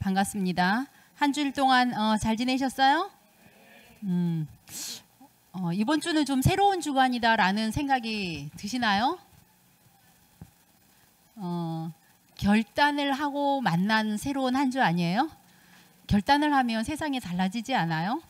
반갑습니다. 한 주일 동안 잘 지내셨어요? 이번 주는 좀 새로운 주간이다라는 생각이 드시나요? 결단을 하고 만난 새로운 한 주 아니에요? 결단을 하면 세상이 달라지지 않아요?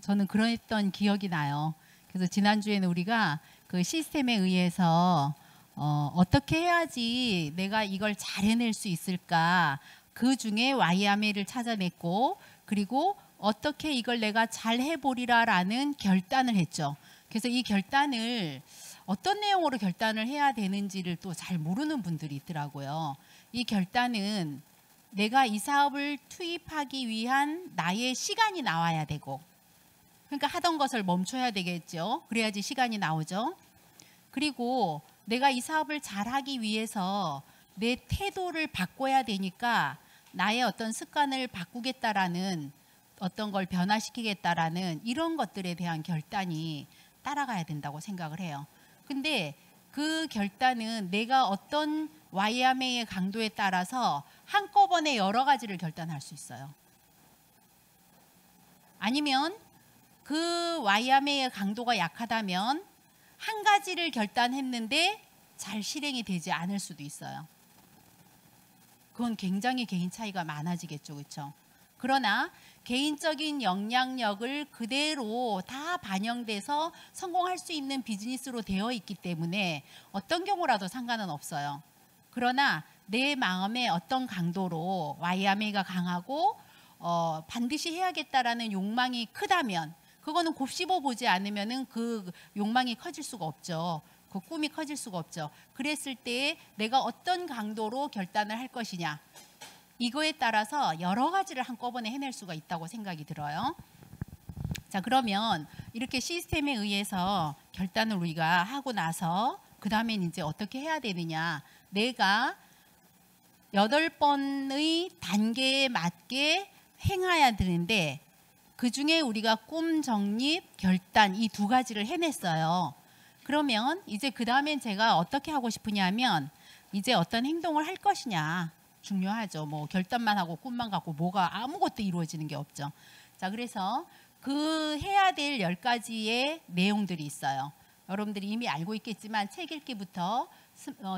저는 그랬던 기억이 나요. 그래서 지난주에는 우리가 그 시스템에 의해서 어떻게 해야지 내가 이걸 잘 해낼 수 있을까, 그 중에 와이아메를 찾아냈고, 그리고 어떻게 이걸 내가 잘 해보리라 라는 결단을 했죠. 그래서 이 결단을 어떤 내용으로 결단을 해야 되는지를 또 잘 모르는 분들이 있더라고요. 이 결단은 내가 이 사업을 투입하기 위한 나의 시간이 나와야 되고, 그러니까 하던 것을 멈춰야 되겠죠. 그래야지 시간이 나오죠. 그리고 내가 이 사업을 잘하기 위해서 내 태도를 바꿔야 되니까 나의 어떤 습관을 바꾸겠다라는, 어떤 걸 변화시키겠다라는 이런 것들에 대한 결단이 따라가야 된다고 생각을 해요. 근데 그 결단은 내가 어떤 와이아메의 강도에 따라서 한꺼번에 여러 가지를 결단할 수 있어요. 아니면 그 와이아메의 강도가 약하다면 한 가지를 결단했는데 잘 실행이 되지 않을 수도 있어요. 그건 굉장히 개인 차이가 많아지겠죠, 그렇죠? 그러나 개인적인 영향력을 그대로 다 반영돼서 성공할 수 있는 비즈니스로 되어 있기 때문에 어떤 경우라도 상관은 없어요. 그러나 내 마음의 어떤 강도로 와이아메가 강하고 반드시 해야겠다라는 욕망이 크다면, 그거는 곱씹어 보지 않으면은 그 욕망이 커질 수가 없죠. 그 꿈이 커질 수가 없죠. 그랬을 때 내가 어떤 강도로 결단을 할 것이냐, 이거에 따라서 여러 가지를 한꺼번에 해낼 수가 있다고 생각이 들어요. 자, 그러면 이렇게 시스템에 의해서 결단을 우리가 하고 나서 그 다음엔 이제 어떻게 해야 되느냐, 내가 8번의 단계에 맞게 행해야 되는데, 그 중에 우리가 꿈, 정립, 결단, 이 두 가지를 해냈어요. 그러면 이제 그 다음엔 제가 어떻게 하고 싶으냐면, 이제 어떤 행동을 할 것이냐 중요하죠. 뭐 결단만 하고 꿈만 갖고 뭐가 아무것도 이루어지는 게 없죠. 자, 그래서 그 해야 될 10가지의 내용들이 있어요. 여러분들이 이미 알고 있겠지만 책 읽기부터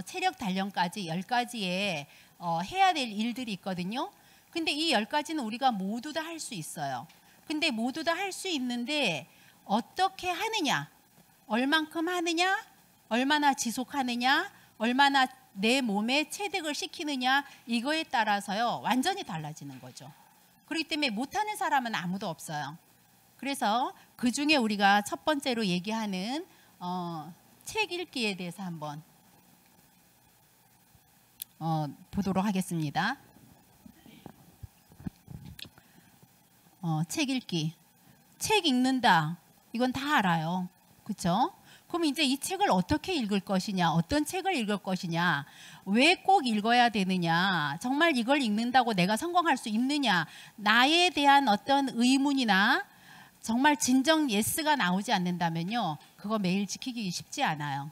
체력 단련까지 10가지의 해야 될 일들이 있거든요. 근데 이 10가지는 우리가 모두 다 할 수 있어요. 근데 모두 다 할 수 있는데 어떻게 하느냐, 얼만큼 하느냐, 얼마나 지속하느냐, 얼마나 내 몸에 체득을 시키느냐, 이거에 따라서요 완전히 달라지는 거죠. 그렇기 때문에 못하는 사람은 아무도 없어요. 그래서 그 중에 우리가 첫 번째로 얘기하는 책 읽기에 대해서 한번 보도록 하겠습니다. 책 읽기. 책 읽는다, 이건 다 알아요. 그렇죠? 그럼 이제 이 책을 어떻게 읽을 것이냐, 어떤 책을 읽을 것이냐, 왜 꼭 읽어야 되느냐, 정말 이걸 읽는다고 내가 성공할 수 있느냐, 나에 대한 어떤 의문이나 정말 진정 예스가 나오지 않는다면요, 그거 매일 지키기 쉽지 않아요.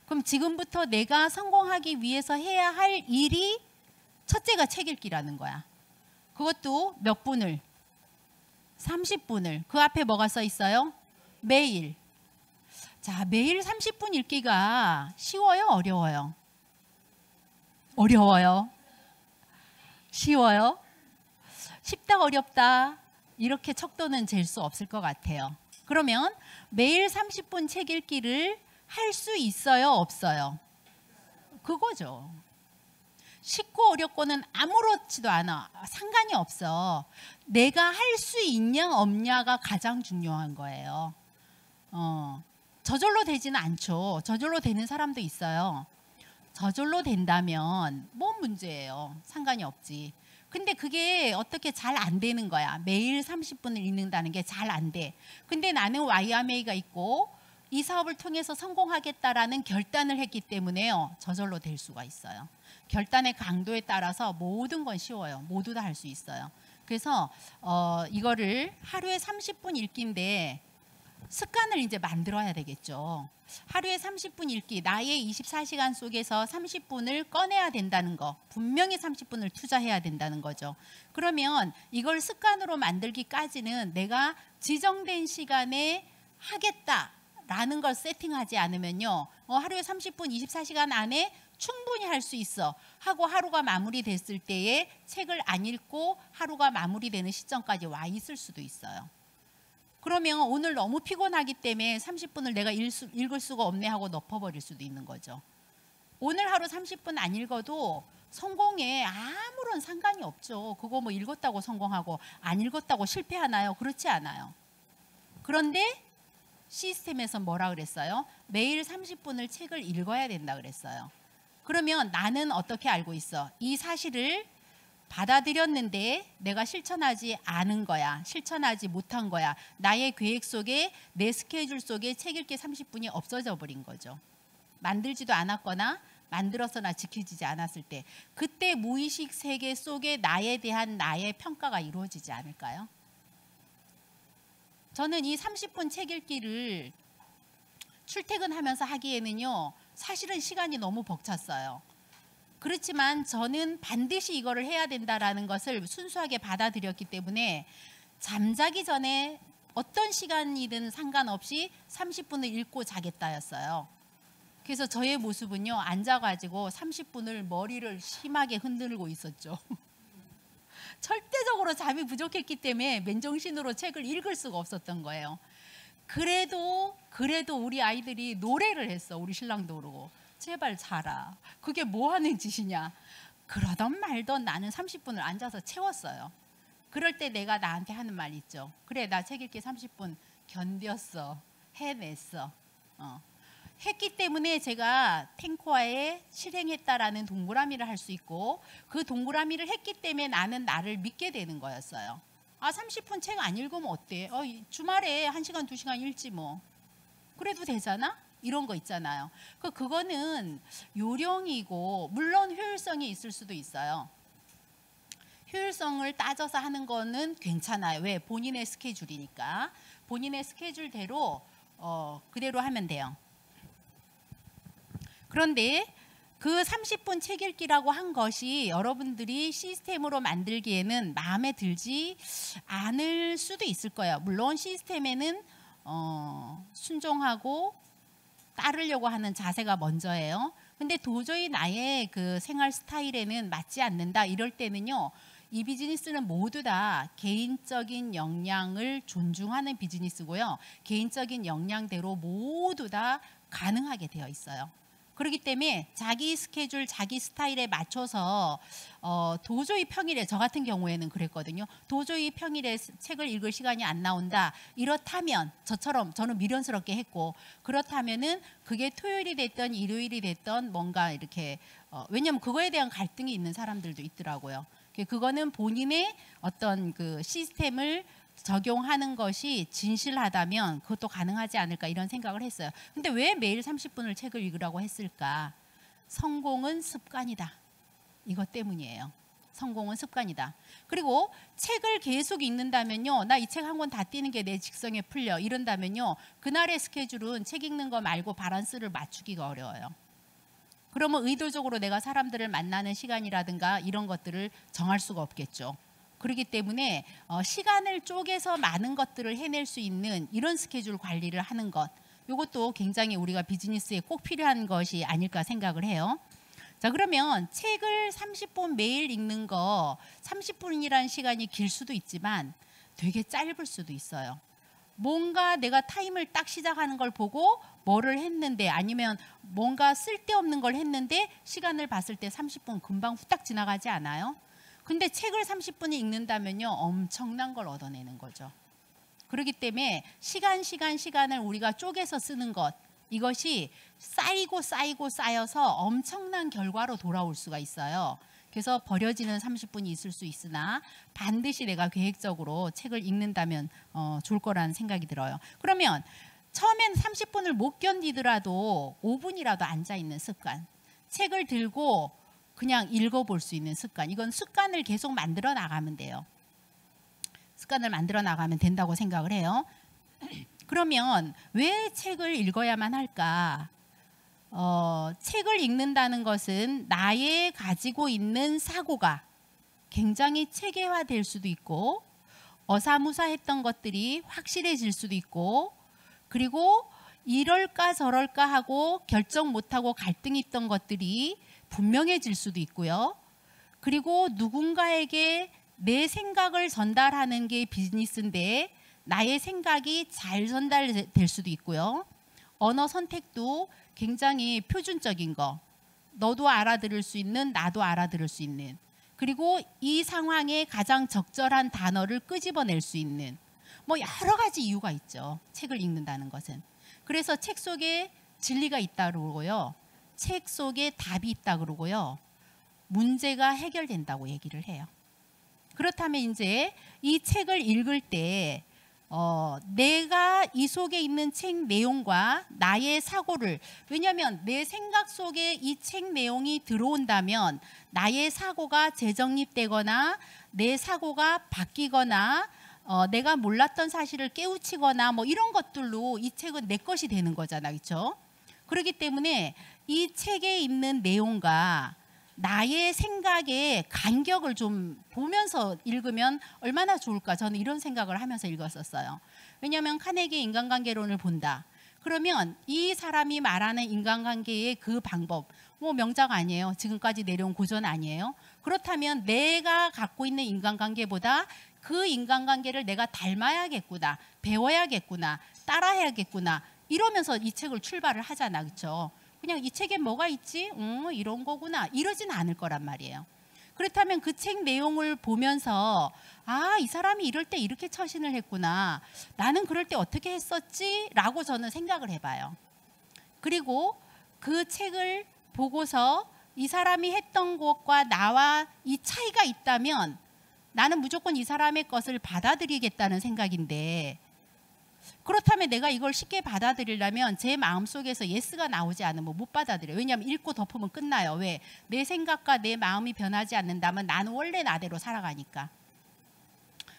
그럼 지금부터 내가 성공하기 위해서 해야 할 일이 첫째가 책 읽기라는 거야. 그것도 몇 분을? 30분을. 그 앞에 뭐가 써 있어요? 매일. 자, 매일 30분 읽기가 쉬워요, 어려워요? 어려워요. 쉬워요? 쉽다, 어렵다, 이렇게 척도는 잴 수 없을 것 같아요. 그러면 매일 30분 책 읽기를 할 수 있어요, 없어요? 그거죠. 쉽고 어렵고는 아무렇지도 않아. 상관이 없어. 내가 할 수 있냐 없냐가 가장 중요한 거예요. 저절로 되지는 않죠. 저절로 되는 사람도 있어요. 저절로 된다면 뭔 문제예요. 상관이 없지. 근데 그게 어떻게 잘 안 되는 거야. 매일 30분을 읽는다는 게 잘 안 돼. 근데 나는 와이아메이가 있고 이 사업을 통해서 성공하겠다라는 결단을 했기 때문에요, 저절로 될 수가 있어요. 결단의 강도에 따라서 모든 건 쉬워요. 모두 다 할 수 있어요. 그래서 이거를 하루에 30분 읽기인데 습관을 이제 만들어야 되겠죠. 하루에 30분 읽기, 나의 24시간 속에서 30분을 꺼내야 된다는 거, 분명히 30분을 투자해야 된다는 거죠. 그러면 이걸 습관으로 만들기까지는 내가 지정된 시간에 하겠다라는 걸 세팅하지 않으면요, 하루에 30분 24시간 안에 충분히 할 수 있어 하고 하루가 마무리됐을 때에 책을 안 읽고 하루가 마무리되는 시점까지 와 있을 수도 있어요. 그러면 오늘 너무 피곤하기 때문에 30분을 내가 읽을 수가 없네 하고 덮어버릴 수도 있는 거죠. 오늘 하루 30분 안 읽어도 성공에 아무런 상관이 없죠. 그거 뭐 읽었다고 성공하고 안 읽었다고 실패하나요? 그렇지 않아요. 그런데 시스템에서 뭐라 그랬어요? 매일 30분을 책을 읽어야 된다 그랬어요. 그러면 나는 어떻게 알고 있어? 이 사실을 받아들였는데 내가 실천하지 않은 거야. 실천하지 못한 거야. 나의 계획 속에, 내 스케줄 속에 책 읽기 30분이 없어져 버린 거죠. 만들지도 않았거나 만들어서나 지켜지지 않았을 때, 그때 무의식 세계 속에 나에 대한 나의 평가가 이루어지지 않을까요? 저는 이 30분 책 읽기를 출퇴근하면서 하기에는요, 사실은 시간이 너무 벅찼어요. 그렇지만 저는 반드시 이거를 해야 된다라는 것을 순수하게 받아들였기 때문에 잠자기 전에 어떤 시간이든 상관없이 30분을 읽고 자겠다였어요. 그래서 저의 모습은요, 앉아가지고 30분을 머리를 심하게 흔들고 있었죠. 절대적으로 잠이 부족했기 때문에 맨정신으로 책을 읽을 수가 없었던 거예요. 그래도 우리 아이들이 노래를 했어. 우리 신랑도 그러고. 제발 자라. 그게 뭐 하는 짓이냐. 그러던 말던 나는 30분을 앉아서 채웠어요. 그럴 때 내가 나한테 하는 말 있죠. 그래, 나 책 읽기 30분 견뎠어. 해냈어. 했기 때문에 제가 탱코아에 실행했다라는 동그라미를 할 수 있고, 그 동그라미를 했기 때문에 나는 나를 믿게 되는 거였어요. 아, 30분 책 안 읽으면 어때? 주말에 1시간, 2시간 읽지 뭐. 그래도 되잖아? 이런 거 있잖아요. 그거는 요령이고 물론 효율성이 있을 수도 있어요. 효율성을 따져서 하는 거는 괜찮아요. 왜? 본인의 스케줄이니까. 본인의 스케줄대로 그대로 하면 돼요. 그런데 그 30분 책 읽기라고 한 것이 여러분들이 시스템으로 만들기에는 마음에 들지 않을 수도 있을 거예요. 물론 시스템에는 순종하고 따르려고 하는 자세가 먼저예요. 근데 도저히 나의 그 생활 스타일에는 맞지 않는다 이럴 때는요, 이 비즈니스는 모두 다 개인적인 역량을 존중하는 비즈니스고요, 개인적인 역량대로 모두 다 가능하게 되어 있어요. 그렇기 때문에 자기 스케줄, 자기 스타일에 맞춰서 도저히 평일에, 저 같은 경우에는 그랬거든요. 도저히 평일에 책을 읽을 시간이 안 나온다. 이렇다면 저처럼 저는 미련스럽게 했고, 그렇다면은 그게 토요일이 됐던 일요일이 됐던 뭔가 이렇게 왜냐하면 그거에 대한 갈등이 있는 사람들도 있더라고요. 그거는 본인의 어떤 그 시스템을 적용하는 것이 진실하다면 그것도 가능하지 않을까 이런 생각을 했어요. 근데 왜 매일 30분을 책을 읽으라고 했을까? 성공은 습관이다. 이것 때문이에요. 성공은 습관이다. 그리고 책을 계속 읽는다면요, 나 이 책 한 권 다 띄는 게 내 직성에 풀려 이런다면요, 그날의 스케줄은 책 읽는 거 말고 밸런스를 맞추기가 어려워요. 그러면 의도적으로 내가 사람들을 만나는 시간이라든가 이런 것들을 정할 수가 없겠죠. 그렇기 때문에 시간을 쪼개서 많은 것들을 해낼 수 있는 이런 스케줄 관리를 하는 것, 이것도 굉장히 우리가 비즈니스에 꼭 필요한 것이 아닐까 생각을 해요. 자, 그러면 책을 30분 매일 읽는 거, 30분이라는 시간이 길 수도 있지만 되게 짧을 수도 있어요. 뭔가 내가 타임을 딱 시작하는 걸 보고 뭐를 했는데, 아니면 뭔가 쓸데없는 걸 했는데 시간을 봤을 때 30분 금방 후딱 지나가지 않아요? 근데 책을 30분이 읽는다면요, 엄청난 걸 얻어내는 거죠. 그렇기 때문에 시간을 우리가 쪼개서 쓰는 것, 이것이 쌓여서 엄청난 결과로 돌아올 수가 있어요. 그래서 버려지는 30분이 있을 수 있으나 반드시 내가 계획적으로 책을 읽는다면 좋을 거라는 생각이 들어요. 그러면 처음엔 30분을 못 견디더라도 5분이라도 앉아있는 습관, 책을 들고 그냥 읽어볼 수 있는 습관, 이건 습관을 계속 만들어 나가면 돼요. 습관을 만들어 나가면 된다고 생각을 해요. 그러면 왜 책을 읽어야만 할까? 책을 읽는다는 것은 나의 가지고 있는 사고가 굉장히 체계화될 수도 있고 어사무사했던 것들이 확실해질 수도 있고 그리고 이럴까 저럴까 하고 결정 못하고 갈등이 있던 것들이 분명해질 수도 있고요. 그리고 누군가에게 내 생각을 전달하는 게 비즈니스인데 나의 생각이 잘 전달될 수도 있고요. 언어 선택도 굉장히 표준적인 거, 너도 알아들을 수 있는, 나도 알아들을 수 있는, 그리고 이 상황에 가장 적절한 단어를 끄집어낼 수 있는 뭐 여러 가지 이유가 있죠. 책을 읽는다는 것은. 그래서 책 속에 진리가 있다 그러고요. 책 속에 답이 있다 그러고요. 문제가 해결된다고 얘기를 해요. 그렇다면 이제 이 책을 읽을 때 내가 이 속에 있는 책 내용과 나의 사고를, 왜냐하면 내 생각 속에 이 책 내용이 들어온다면 나의 사고가 재정립되거나 내 사고가 바뀌거나 내가 몰랐던 사실을 깨우치거나 뭐 이런 것들로 이 책은 내 것이 되는 거잖아, 그렇죠? 그렇기 때문에 이 책에 있는 내용과 나의 생각의 간격을 좀 보면서 읽으면 얼마나 좋을까, 저는 이런 생각을 하면서 읽었었어요. 왜냐하면 카네기의 인간관계론을 본다. 그러면 이 사람이 말하는 인간관계의 그 방법, 뭐 명작 아니에요. 지금까지 내려온 고전 아니에요. 그렇다면 내가 갖고 있는 인간관계보다 그 인간관계를 내가 닮아야겠구나, 배워야겠구나, 따라해야겠구나, 이러면서 이 책을 출발을 하잖아, 그렇죠? 그냥 이 책에 뭐가 있지? 이런 거구나, 이러진 않을 거란 말이에요. 그렇다면 그 책 내용을 보면서 아, 이 사람이 이럴 때 이렇게 처신을 했구나, 나는 그럴 때 어떻게 했었지? 라고 저는 생각을 해봐요. 그리고 그 책을 보고서 이 사람이 했던 것과 나와 이 차이가 있다면 나는 무조건 이 사람의 것을 받아들이겠다는 생각인데, 그렇다면 내가 이걸 쉽게 받아들이려면 제 마음속에서 예스가 나오지 않으면 못 받아들여요. 왜냐하면 읽고 덮으면 끝나요. 왜? 내 생각과 내 마음이 변하지 않는다면 나는 원래 나대로 살아가니까.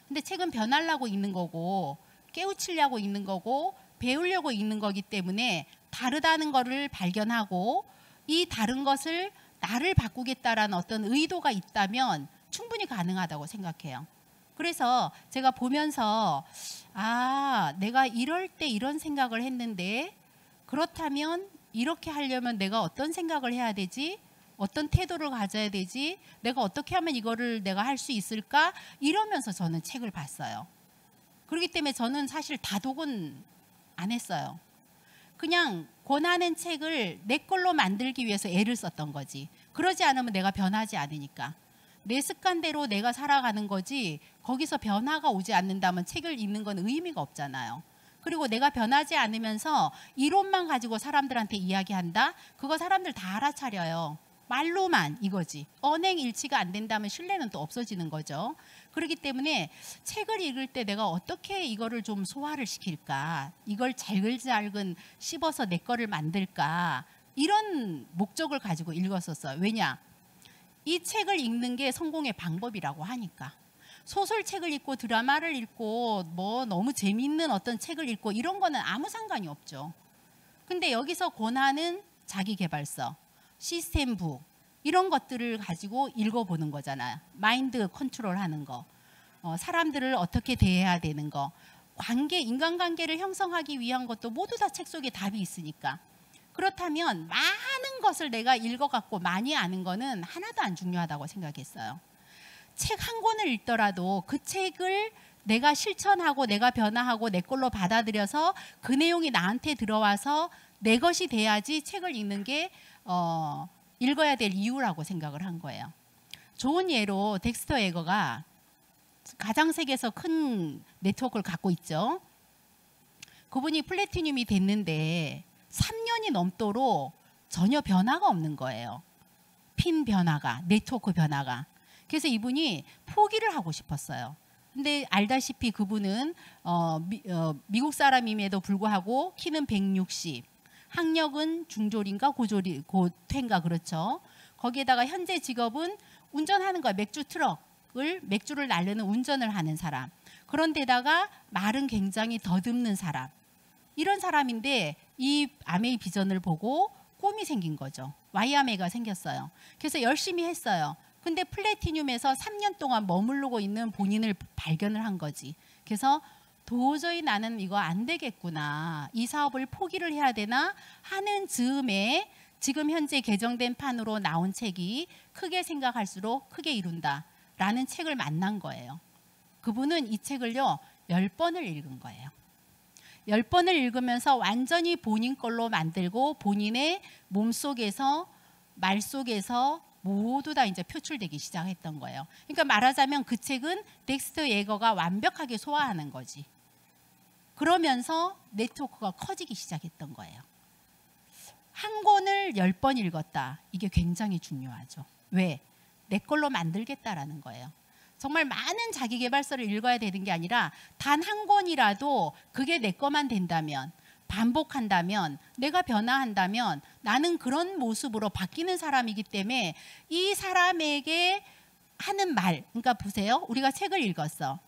근데 책은 변하려고 읽는 거고 깨우치려고 읽는 거고 배우려고 읽는 거기 때문에 다르다는 거를 발견하고 이 다른 것을 나를 바꾸겠다라는 어떤 의도가 있다면 충분히 가능하다고 생각해요. 그래서 제가 보면서 아, 내가 이럴 때 이런 생각을 했는데 그렇다면 이렇게 하려면 내가 어떤 생각을 해야 되지? 어떤 태도를 가져야 되지? 내가 어떻게 하면 이거를 내가 할 수 있을까? 이러면서 저는 책을 봤어요. 그렇기 때문에 저는 사실 다독은 안 했어요. 그냥 권하는 책을 내 걸로 만들기 위해서 애를 썼던 거지. 그러지 않으면 내가 변하지 않으니까. 내 습관대로 내가 살아가는 거지 거기서 변화가 오지 않는다면 책을 읽는 건 의미가 없잖아요. 그리고 내가 변하지 않으면서 이론만 가지고 사람들한테 이야기한다? 그거 사람들 다 알아차려요. 말로만 이거지. 언행일치가 안 된다면 신뢰는 또 없어지는 거죠. 그렇기 때문에 책을 읽을 때 내가 어떻게 이거를 좀 소화를 시킬까? 이걸 잘글잘근 씹어서 내 거를 만들까? 이런 목적을 가지고 읽었었어요. 왜냐? 이 책을 읽는 게 성공의 방법이라고 하니까. 소설책을 읽고 드라마를 읽고 뭐 너무 재미있는 어떤 책을 읽고 이런 거는 아무 상관이 없죠. 근데 여기서 권하는 자기계발서, 시스템북 이런 것들을 가지고 읽어보는 거잖아요. 마인드 컨트롤하는 거, 사람들을 어떻게 대해야 되는 거, 관계, 인간관계를 형성하기 위한 것도 모두 다 책 속에 답이 있으니까. 그렇다면 많은 것을 내가 읽어갖고 많이 아는 거는 하나도 안 중요하다고 생각했어요. 책 한 권을 읽더라도 그 책을 내가 실천하고 내가 변화하고 내 걸로 받아들여서 그 내용이 나한테 들어와서 내 것이 돼야지 책을 읽는 게 읽어야 될 이유라고 생각을 한 거예요. 좋은 예로 덱스터 에거가 가장 세계에서 큰 네트워크를 갖고 있죠. 그분이 플래티늄이 됐는데 3년이 넘도록 전혀 변화가 없는 거예요. 핀 변화가, 네트워크 변화가. 그래서 이분이 포기를 하고 싶었어요. 근데 알다시피 그분은 미국 사람임에도 불구하고 키는 160, 학력은 중졸인가 고퇴인가 그렇죠. 거기에다가 현재 직업은 운전하는 거예요. 맥주를 나르는 운전을 하는 사람. 그런데다가 말은 굉장히 더듬는 사람. 이런 사람인데 이 아메이 비전을 보고 꿈이 생긴 거죠. Y아메가 생겼어요. 그래서 열심히 했어요. 근데 플래티늄에서 3년 동안 머무르고 있는 본인을 발견을 한 거지. 그래서 도저히 나는 이거 안 되겠구나. 이 사업을 포기를 해야 되나 하는 즈음에 지금 현재 개정된 판으로 나온 책이 크게 생각할수록 크게 이룬다 라는 책을 만난 거예요. 그분은 이 책을요 10번을 읽은 거예요. 10번을 읽으면서 완전히 본인 걸로 만들고 본인의 몸속에서 말 속에서 모두 다 이제 표출되기 시작했던 거예요. 그러니까 말하자면 그 책은 덱스터 예거가 완벽하게 소화하는 거지. 그러면서 네트워크가 커지기 시작했던 거예요. 한 권을 10번 읽었다. 이게 굉장히 중요하죠. 왜? 내 걸로 만들겠다라는 거예요. 정말 많은 자기계발서를 읽어야 되는 게 아니라 단 한 권이라도 그게 내 거만 된다면, 반복한다면, 내가 변화한다면 나는 그런 모습으로 바뀌는 사람이기 때문에 이 사람에게 하는 말, 그러니까 보세요. 우리가 책을 읽었어.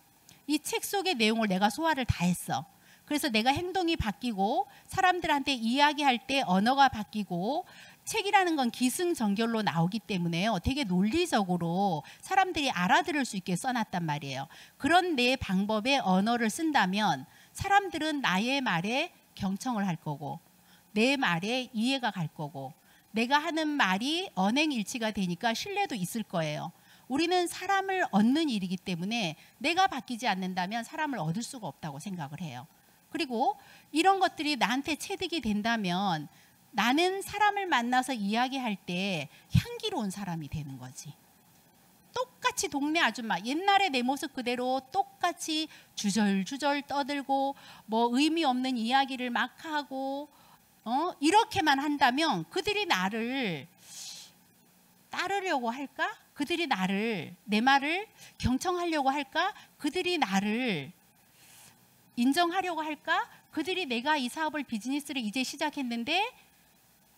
이 책 속의 내용을 내가 소화를 다 했어. 그래서 내가 행동이 바뀌고 사람들한테 이야기할 때 언어가 바뀌고 책이라는 건 기승전결로 나오기 때문에요. 되게 논리적으로 사람들이 알아들을 수 있게 써놨단 말이에요. 그런 내 방법의 언어를 쓴다면 사람들은 나의 말에 경청을 할 거고 내 말에 이해가 갈 거고 내가 하는 말이 언행일치가 되니까 신뢰도 있을 거예요. 우리는 사람을 얻는 일이기 때문에 내가 바뀌지 않는다면 사람을 얻을 수가 없다고 생각을 해요. 그리고 이런 것들이 나한테 체득이 된다면 나는 사람을 만나서 이야기할 때 향기로운 사람이 되는 거지. 똑같이 동네 아줌마, 옛날에 내 모습 그대로 똑같이 주절주절 떠들고 뭐 의미 없는 이야기를 막 하고 이렇게만 한다면 그들이 나를 따르려고 할까? 그들이 나를, 내 말을 경청하려고 할까? 그들이 나를 인정하려고 할까? 그들이 내가 이 사업을 비즈니스를 이제 시작했는데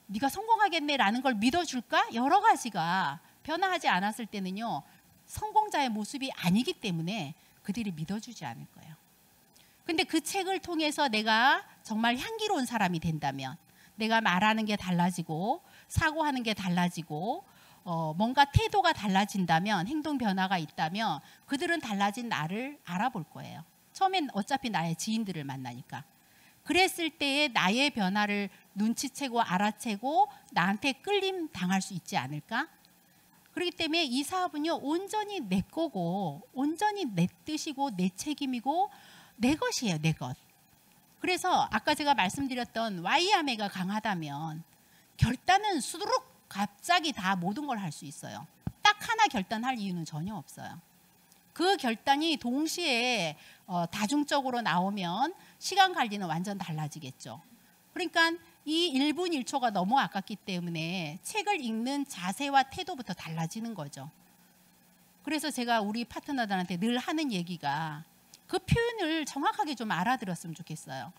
네가 성공하겠네라는 걸 믿어줄까? 여러 가지가 변화하지 않았을 때는요. 성공자의 모습이 아니기 때문에 그들이 믿어주지 않을 거예요. 근데 그 책을 통해서 내가 정말 향기로운 사람이 된다면 내가 말하는 게 달라지고 사고하는 게 달라지고 뭔가 태도가 달라진다면 행동 변화가 있다면 그들은 달라진 나를 알아볼 거예요. 처음엔 어차피 나의 지인들을 만나니까. 그랬을 때의 나의 변화를 눈치채고 알아채고 나한테 끌림 당할 수 있지 않을까? 그렇기 때문에 이 사업은요 온전히 내 거고 온전히 내 뜻이고 내 책임이고 내 것이에요. 내 것. 그래서 아까 제가 말씀드렸던 Y아메가 강하다면 결단은 수두룩 갑자기 다 모든 걸 할 수 있어요. 딱 하나 결단할 이유는 전혀 없어요. 그 결단이 동시에 다중적으로 나오면 시간 관리는 완전 달라지겠죠. 그러니까 이 1분 1초가 너무 아깝기 때문에 책을 읽는 자세와 태도부터 달라지는 거죠. 그래서 제가 우리 파트너들한테 늘 하는 얘기가 그 표현을 정확하게 좀 알아들었으면 좋겠어요.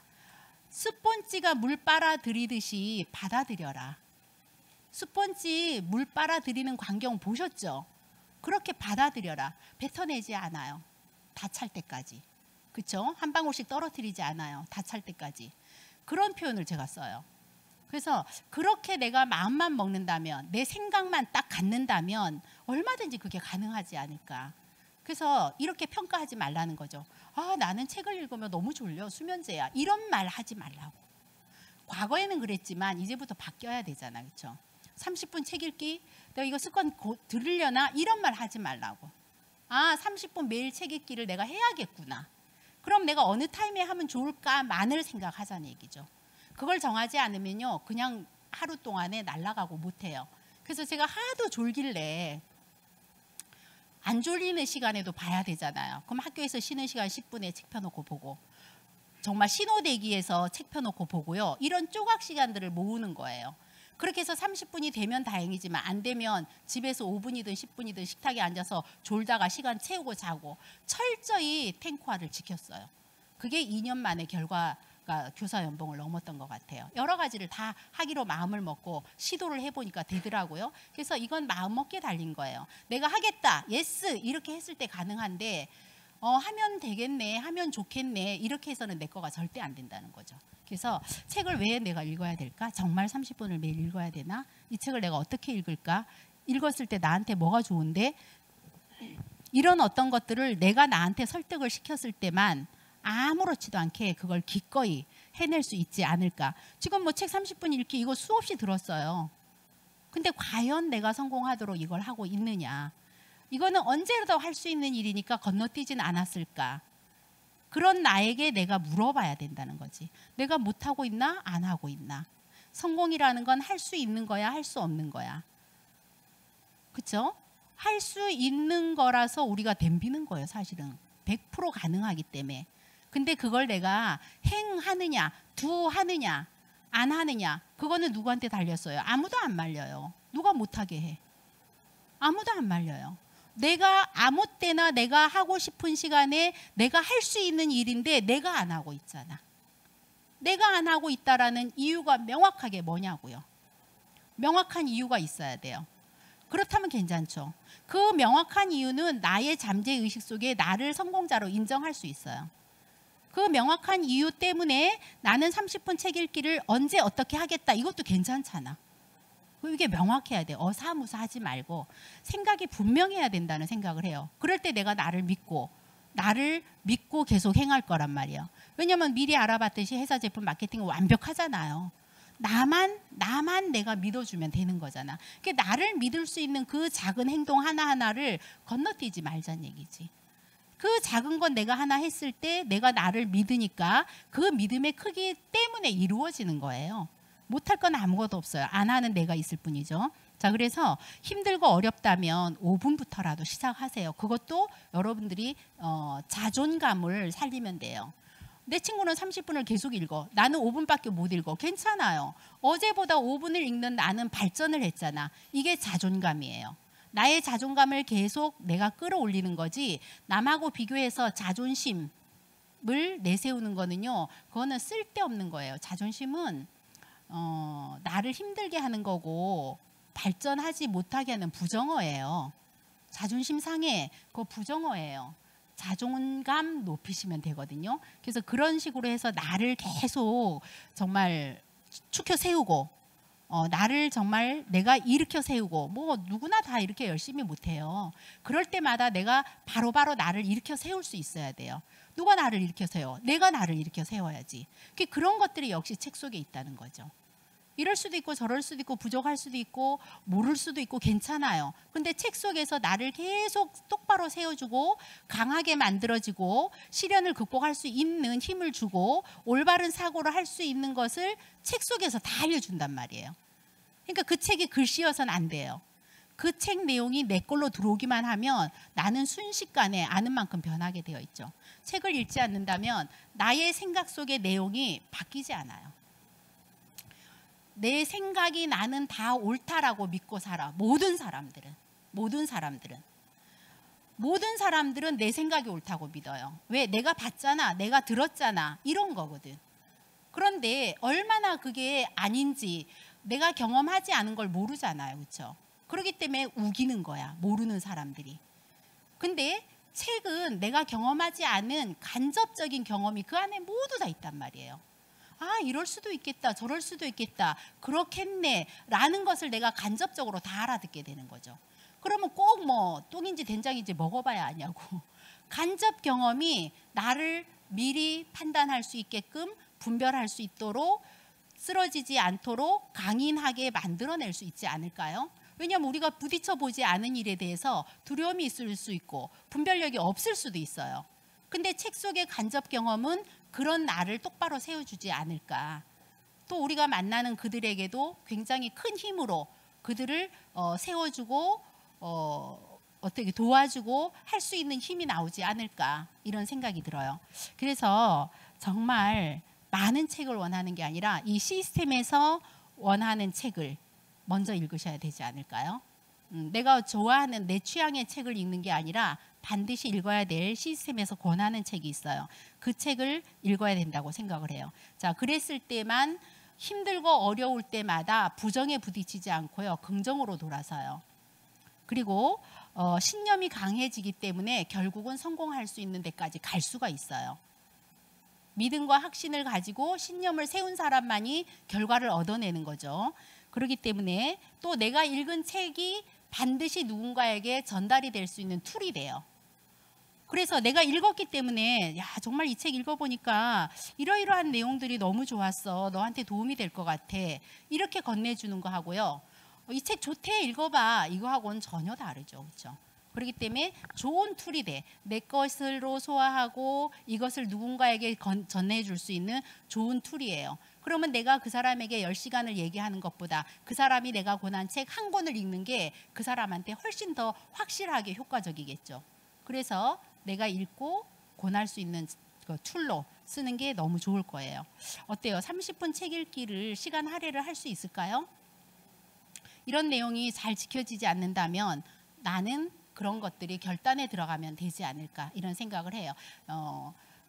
스펀지가 물 빨아들이듯이 받아들여라. 스펀지 물 빨아들이는 광경 보셨죠? 그렇게 받아들여라. 뱉어내지 않아요. 다 찰 때까지. 그렇죠? 한 방울씩 떨어뜨리지 않아요. 다 찰 때까지. 그런 표현을 제가 써요. 그래서 그렇게 내가 마음만 먹는다면 내 생각만 딱 갖는다면 얼마든지 그게 가능하지 않을까. 그래서 이렇게 평가하지 말라는 거죠. 아, 나는 책을 읽으면 너무 졸려. 수면제야. 이런 말 하지 말라고. 과거에는 그랬지만 이제부터 바뀌어야 되잖아. 그렇죠? 30분 책 읽기? 내가 이거 습관 들으려나? 이런 말 하지 말라고. 아, 30분 매일 책 읽기를 내가 해야겠구나. 그럼 내가 어느 타임에 하면 좋을까만을 생각하자는 얘기죠. 그걸 정하지 않으면요. 그냥 하루 동안에 날아가고 못해요. 그래서 제가 하도 졸길래 안 졸리는 시간에도 봐야 되잖아요. 그럼 학교에서 쉬는 시간 10분에 책 펴놓고 보고 정말 신호대기에서 책 펴놓고 보고요. 이런 조각 시간들을 모으는 거예요. 그렇게 해서 30분이 되면 다행이지만 안 되면 집에서 5분이든 10분이든 식탁에 앉아서 졸다가 시간 채우고 자고 철저히 탱크화를 지켰어요. 그게 2년 만에 결과가 교사 연봉을 넘었던 것 같아요. 여러 가지를 다 하기로 마음을 먹고 시도를 해보니까 되더라고요. 그래서 이건 마음 먹기에 달린 거예요. 내가 하겠다, 예스 이렇게 했을 때 가능한데 하면 되겠네, 하면 좋겠네, 이렇게 해서는 내 거가 절대 안 된다는 거죠. 그래서 책을 왜 내가 읽어야 될까? 정말 30분을 매일 읽어야 되나? 이 책을 내가 어떻게 읽을까? 읽었을 때 나한테 뭐가 좋은데? 이런 어떤 것들을 내가 나한테 설득을 시켰을 때만 아무렇지도 않게 그걸 기꺼이 해낼 수 있지 않을까. 지금 뭐 책 30분 읽기 이거 수없이 들었어요. 근데 과연 내가 성공하도록 이걸 하고 있느냐. 이거는 언제라도 할 수 있는 일이니까 건너뛰진 않았을까. 그런 나에게 내가 물어봐야 된다는 거지. 내가 못하고 있나? 안 하고 있나? 성공이라는 건 할 수 있는 거야? 할 수 없는 거야? 그렇죠? 할 수 있는 거라서 우리가 덤비는 거예요. 사실은 100% 가능하기 때문에. 근데 그걸 내가 행하느냐, 두하느냐, 안 하느냐, 그거는 누구한테 달렸어요? 아무도 안 말려요. 누가 못하게 해? 아무도 안 말려요. 내가 아무 때나 내가 하고 싶은 시간에 내가 할 수 있는 일인데 내가 안 하고 있잖아. 내가 안 하고 있다라는 이유가 명확하게 뭐냐고요. 명확한 이유가 있어야 돼요. 그렇다면 괜찮죠. 그 명확한 이유는 나의 잠재의식 속에 나를 성공자로 인정할 수 있어요. 그 명확한 이유 때문에 나는 30분 책 읽기를 언제 어떻게 하겠다. 이것도 괜찮잖아. 이게 명확해야 돼. 어사무사 하지 말고 생각이 분명해야 된다는 생각을 해요. 그럴 때 내가 나를 믿고 계속 행할 거란 말이에요. 왜냐하면 미리 알아봤듯이 회사 제품 마케팅은 완벽하잖아요. 나만 내가 믿어주면 되는 거잖아. 그러니까 나를 믿을 수 있는 그 작은 행동 하나하나를 건너뛰지 말자는 얘기지. 그 작은 건 내가 하나 했을 때 내가 나를 믿으니까 그 믿음의 크기 때문에 이루어지는 거예요. 못할 건 아무것도 없어요. 안 하는 내가 있을 뿐이죠. 자, 그래서 힘들고 어렵다면 5분부터라도 시작하세요. 그것도 여러분들이 자존감을 살리면 돼요. 내 친구는 30분을 계속 읽어. 나는 5분밖에 못 읽어. 괜찮아요. 어제보다 5분을 읽는 나는 발전을 했잖아. 이게 자존감이에요. 나의 자존감을 계속 내가 끌어올리는 거지, 남하고 비교해서 자존심을 내세우는 거는요, 그거는 쓸데없는 거예요. 자존심은 나를 힘들게 하는 거고 발전하지 못하게 하는 부정어예요. 자존심 상해, 그거 부정어예요. 자존감 높이시면 되거든요. 그래서 그런 식으로 해서 나를 계속 정말 축혀 세우고, 나를 정말 내가 일으켜 세우고, 뭐 누구나 다 이렇게 열심히 못해요. 그럴 때마다 내가 바로바로 나를 일으켜 세울 수 있어야 돼요. 누가 나를 일으켜 세워? 내가 나를 일으켜 세워야지. 그런 것들이 역시 책 속에 있다는 거죠. 이럴 수도 있고 저럴 수도 있고 부족할 수도 있고 모를 수도 있고 괜찮아요. 근데 책 속에서 나를 계속 똑바로 세워주고 강하게 만들어지고 시련을 극복할 수 있는 힘을 주고 올바른 사고를 할 수 있는 것을 책 속에서 다 알려준단 말이에요. 그러니까 그 책이 글씨여서는 안 돼요. 그 책 내용이 내 걸로 들어오기만 하면 나는 순식간에 아는 만큼 변하게 되어 있죠. 책을 읽지 않는다면 나의 생각 속의 내용이 바뀌지 않아요. 내 생각이 나는 다 옳다라고 믿고 살아. 모든 사람들은 내 생각이 옳다고 믿어요. 왜? 내가 봤잖아, 내가 들었잖아, 이런 거거든. 그런데 얼마나 그게 아닌지 내가 경험하지 않은 걸 모르잖아요. 그렇죠? 그렇기 때문에 우기는 거야, 모르는 사람들이. 근데 책은 내가 경험하지 않은 간접적인 경험이 그 안에 모두 다 있단 말이에요. 아, 이럴 수도 있겠다, 저럴 수도 있겠다, 그렇겠네 라는 것을 내가 간접적으로 다 알아듣게 되는 거죠. 그러면 꼭 뭐 똥인지 된장인지 먹어봐야 아냐고. 간접 경험이 나를 미리 판단할 수 있게끔 분별할 수 있도록, 쓰러지지 않도록 강인하게 만들어낼 수 있지 않을까요? 왜냐하면 우리가 부딪혀 보지 않은 일에 대해서 두려움이 있을 수 있고 분별력이 없을 수도 있어요. 근데 책 속의 간접 경험은 그런 나를 똑바로 세워주지 않을까. 또 우리가 만나는 그들에게도 굉장히 큰 힘으로 그들을 세워주고 어떻게 도와주고 할 수 있는 힘이 나오지 않을까, 이런 생각이 들어요. 그래서 정말 많은 책을 원하는 게 아니라 이 시스템에서 원하는 책을 먼저 읽으셔야 되지 않을까요? 내가 좋아하는 내 취향의 책을 읽는 게 아니라 반드시 읽어야 될 시스템에서 권하는 책이 있어요. 그 책을 읽어야 된다고 생각을 해요. 자, 그랬을 때만 힘들고 어려울 때마다 부정에 부딪히지 않고요, 긍정으로 돌아서요. 그리고 신념이 강해지기 때문에 결국은 성공할 수 있는 데까지 갈 수가 있어요. 믿음과 확신을 가지고 신념을 세운 사람만이 결과를 얻어내는 거죠. 그렇기 때문에 또 내가 읽은 책이 반드시 누군가에게 전달이 될 수 있는 툴이 돼요. 그래서 내가 읽었기 때문에 야 정말 이 책 읽어보니까 이러이러한 내용들이 너무 좋았어. 너한테 도움이 될 것 같아. 이렇게 건네주는 거 하고요. 이 책 좋대 읽어봐. 이거하고는 전혀 다르죠. 그렇죠? 그렇기 때문에 좋은 툴이 돼. 내 것으로 소화하고 이것을 누군가에게 전해줄 수 있는 좋은 툴이에요. 그러면 내가 그 사람에게 10시간을 얘기하는 것보다 그 사람이 내가 권한 책 한 권을 읽는 게 그 사람한테 훨씬 더 확실하게 효과적이겠죠. 그래서 내가 읽고 권할 수 있는 툴로 쓰는 게 너무 좋을 거예요. 어때요? 30분 책 읽기를 시간 할애를 할 수 있을까요? 이런 내용이 잘 지켜지지 않는다면 나는 그런 것들이 결단에 들어가면 되지 않을까 이런 생각을 해요.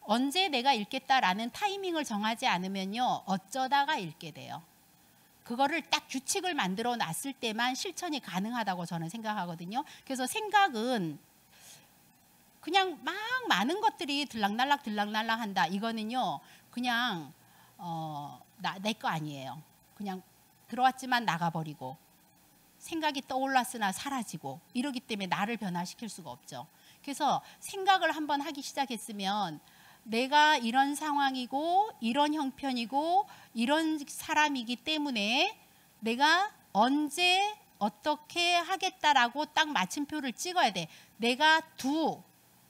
언제 내가 읽겠다라는 타이밍을 정하지 않으면요. 어쩌다가 읽게 돼요. 그거를 딱 규칙을 만들어 놨을 때만 실천이 가능하다고 저는 생각하거든요. 그래서 생각은 그냥 막 많은 것들이 들락날락 한다. 이거는요. 그냥 내 거 아니에요. 그냥 들어왔지만 나가버리고 생각이 떠올랐으나 사라지고 이러기 때문에 나를 변화시킬 수가 없죠. 그래서 생각을 한번 하기 시작했으면 내가 이런 상황이고 이런 형편이고 이런 사람이기 때문에 내가 언제 어떻게 하겠다라고 딱 마침표를 찍어야 돼. 내가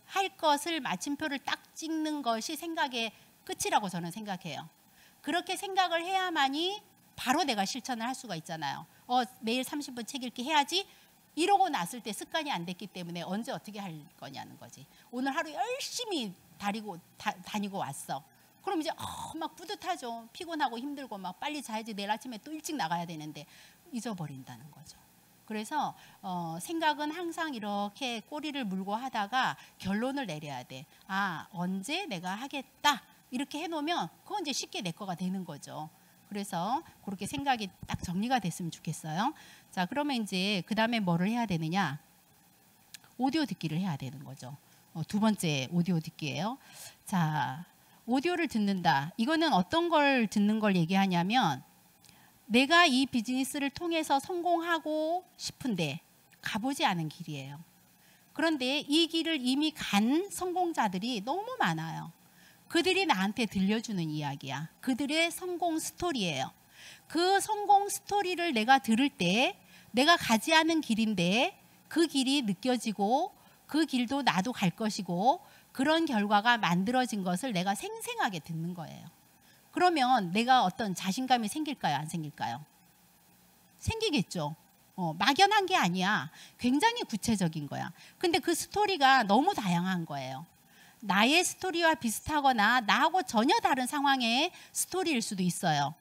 할 것을 마침표를 딱 찍는 것이 생각의 끝이라고 저는 생각해요. 그렇게 생각을 해야만이 바로 내가 실천을 할 수가 있잖아요. 매일 30분 책 읽기 해야지 이러고 났을 때 습관이 안 됐기 때문에 언제 어떻게 할 거냐는 거지. 오늘 하루 열심히 다니고 왔어. 그럼 이제 막 뿌듯하죠. 피곤하고 힘들고 막 빨리 자야지 내일 아침에 또 일찍 나가야 되는데 잊어버린다는 거죠. 그래서 생각은 항상 이렇게 꼬리를 물고 하다가 결론을 내려야 돼. 언제 내가 하겠다 이렇게 해놓으면 그건 이제 쉽게 내 거가 되는 거죠. 그래서 그렇게 생각이 딱 정리가 됐으면 좋겠어요. 자, 그러면 이제 그 다음에 뭐를 해야 되느냐? 오디오 듣기를 해야 되는 거죠. 두 번째 오디오 듣기예요. 자, 오디오를 듣는다. 이거는 어떤 걸 듣는 걸 얘기하냐면 내가 이 비즈니스를 통해서 성공하고 싶은데 가보지 않은 길이에요. 그런데 이 길을 이미 간 성공자들이 너무 많아요. 그들이 나한테 들려주는 이야기야. 그들의 성공 스토리예요. 그 성공 스토리를 내가 들을 때 내가 가지 않은 길인데 그 길이 느껴지고 그 길도 나도 갈 것이고 그런 결과가 만들어진 것을 내가 생생하게 듣는 거예요. 그러면 내가 어떤 자신감이 생길까요? 안 생길까요? 생기겠죠. 막연한 게 아니야. 굉장히 구체적인 거야. 근데 그 스토리가 너무 다양한 거예요. 나의 스토리와 비슷하거나 나하고 전혀 다른 상황의 스토리일 수도 있어요.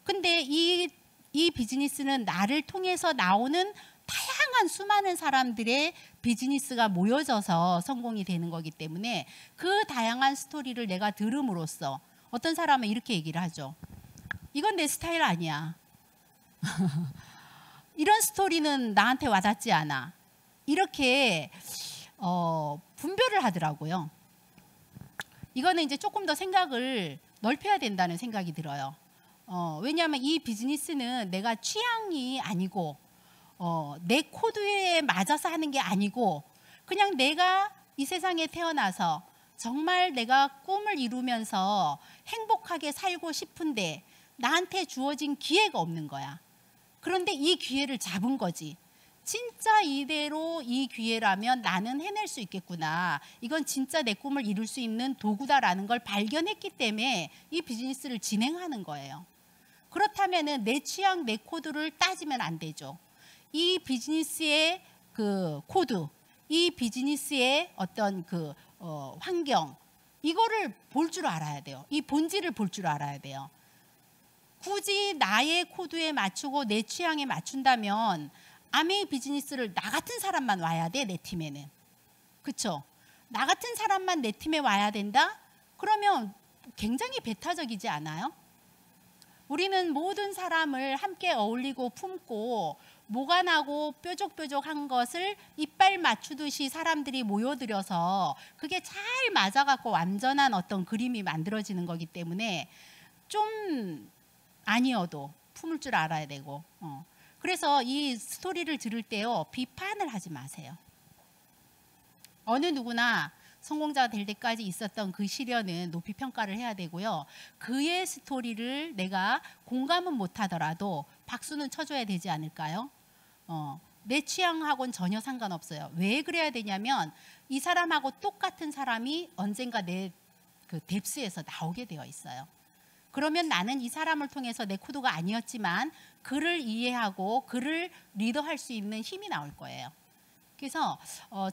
근데 이 비즈니스는 나를 통해서 나오는 다양한 수많은 사람들의 비즈니스가 모여져서 성공이 되는 거기 때문에 그 다양한 스토리를 내가 들음으로써 어떤 사람은 이렇게 얘기를 하죠. 이건 내 스타일 아니야. 이런 스토리는 나한테 와닿지 않아. 이렇게 분별을 하더라고요. 이거는 이제 조금 더 생각을 넓혀야 된다는 생각이 들어요. 왜냐하면 이 비즈니스는 내가 취향이 아니고 내 코드에 맞아서 하는 게 아니고 그냥 내가 이 세상에 태어나서 정말 내가 꿈을 이루면서 행복하게 살고 싶은데 나한테 주어진 기회가 없는 거야. 그런데 이 기회를 잡은 거지. 진짜 이대로 이 기회라면 나는 해낼 수 있겠구나. 이건 진짜 내 꿈을 이룰 수 있는 도구다라는 걸 발견했기 때문에 이 비즈니스를 진행하는 거예요. 그렇다면 내 취향, 내 코드를 따지면 안 되죠. 이 비즈니스의 그 코드, 이 비즈니스의 어떤 그 환경, 이거를 볼 줄 알아야 돼요. 이 본질을 볼 줄 알아야 돼요. 굳이 나의 코드에 맞추고 내 취향에 맞춘다면 아메이 비즈니스를 나 같은 사람만 와야 돼, 내 팀에는. 그렇죠? 나 같은 사람만 내 팀에 와야 된다? 그러면 굉장히 배타적이지 않아요? 우리는 모든 사람을 함께 어울리고 품고 뭐가 나고 뾰족뾰족한 것을 이빨 맞추듯이 사람들이 모여들어서 그게 잘 맞아갖고 완전한 어떤 그림이 만들어지는 거기 때문에 좀 아니어도 품을 줄 알아야 되고 그래서 이 스토리를 들을 때요 비판을 하지 마세요. 어느 누구나 성공자가 될 때까지 있었던 그 시련은 높이 평가를 해야 되고요. 그의 스토리를 내가 공감은 못하더라도 박수는 쳐줘야 되지 않을까요? 내 취향하고는 전혀 상관없어요. 왜 그래야 되냐면 이 사람하고 똑같은 사람이 언젠가 내 그 뎁스에서 나오게 되어 있어요. 그러면 나는 이 사람을 통해서 내 코드가 아니었지만 그를 이해하고 그를 리더할 수 있는 힘이 나올 거예요. 그래서